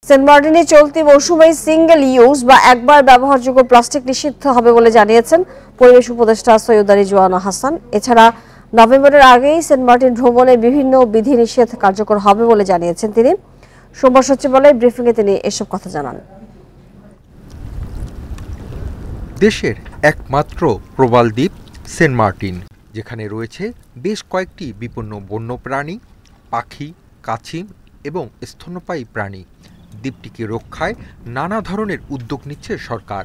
Saint মার্টিনে চলতি মৌসুমে সিঙ্গেল ইউজ বা একবার ব্যবহারযোগ্য প্লাস্টিক নিষিদ্ধ হবে বলে জানিয়েছেন পরিবেশ উপদেষ্টা সৈয়দা রিজওয়ানা হাসান। এছাড়া নভেম্বরের আগেই সেন্ট মার্টিন ভ্রমণে বিভিন্ন বিধিনিষেধ কার্যকর হবে বলে জানিয়েছেন তিনি। সোমবার সচিবালয় ব্রিফিংয়ে তিনি এসব কথা জানান। দেশের একমাত্র প্রবাল দ্বীপ সেন্ট মার্টিন, যেখানে রয়েছে বেশ কয়েকটি বিপন্ন বন্যপ্রাণী, পাখি, কাছিম এবং স্তন্যপায়ী প্রাণী। দ্বীপটিকে রক্ষায় নানা ধরনের উদ্যোগ নিচ্ছে সরকার।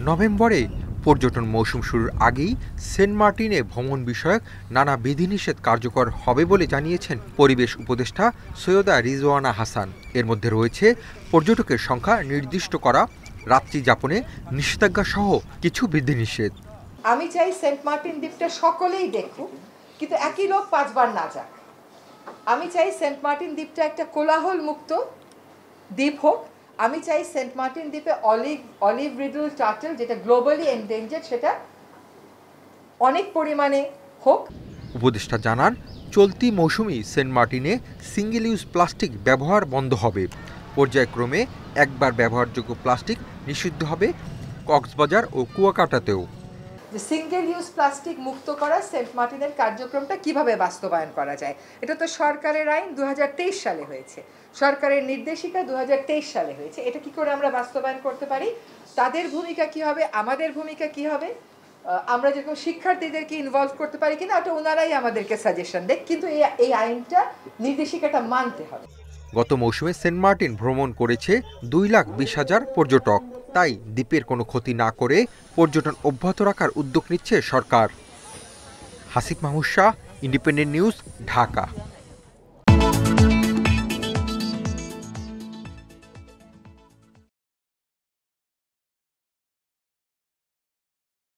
নভেম্বরে পর্যটন মৌসুম শুরুর আগেই সেন্ট মার্টিনে ভ্রমণ বিষয়ক নানা বিধিনিষেধ কার্যকর হবে বলে জানিয়েছেন পরিবেশ উপদেষ্টা সৈয়দা রিজওয়ানা হাসান। এর মধ্যে রয়েছে পর্যটকের সংখ্যা নির্দিষ্ট করা, রাত্রি যাপনে নিষেধাজ্ঞা সহ কিছু বিধিনিষেধ। আমি চাই সেন্ট মার্টিন দ্বীপটা সকলেই দেখুক, কিন্তু একই লোক 5 বার না যাক। আমি চাই সেন্ট মার্টিন দ্বীপটা একটা কোলাহল মুক্ত দ্বীপ হোক। আমি চাই সেন্ট মার্টিন দ্বীপে অলিভ রিডল টার্টল, যেটা গ্লোবালি এন্ডেঞ্জার্ড, সেটা অনেক পরিমাণে হোক। উপদেষ্টা জানান, চলতি মৌসুমে সেন্ট মার্টিনে সিঙ্গেল ইউজ প্লাস্টিক ব্যবহার বন্ধ হবে। পর্যায়ক্রমে একবার ব্যবহারযোগ্য প্লাস্টিক নিষিদ্ধ হবে কক্সবাজার ও কুয়াকাটাতেও। সিঙ্গেল ইউজ প্লাস্টিক মুক্ত করা সেন্ট মার্টিনের কার্যক্রমটা কিভাবে বাস্তবায়ন করা যায়, এটা তো সরকারের আইন 2023 সালে হয়েছে, সরকারের নির্দেশিকা 2023 সালে হয়েছে। এটা কি করে আমরা বাস্তবায়ন করতে পারি, তাদের ভূমিকা কি হবে, আমাদের ভূমিকা কি হবে, আমরা যেরকম শিক্ষার্থীদেরকে ইনভলভ করতে পারি কিনা, ওটা ওনারাই আমাদেরকে সাজেশন দেয়, কিন্তু এই আইনটা নির্দেশিকাটা মানতে হবে। গত মৌসুমে সেন্ট মার্টিন ভ্রমণ করেছে 2,20,000 পর্যটক। তাই দ্বীপের কোনো ক্ষতি না করে পর্যটন অব্যাহত রাখার উদ্যোগ নিচ্ছে সরকার। Hasib Mahmud Shah, independent news, Dhaka.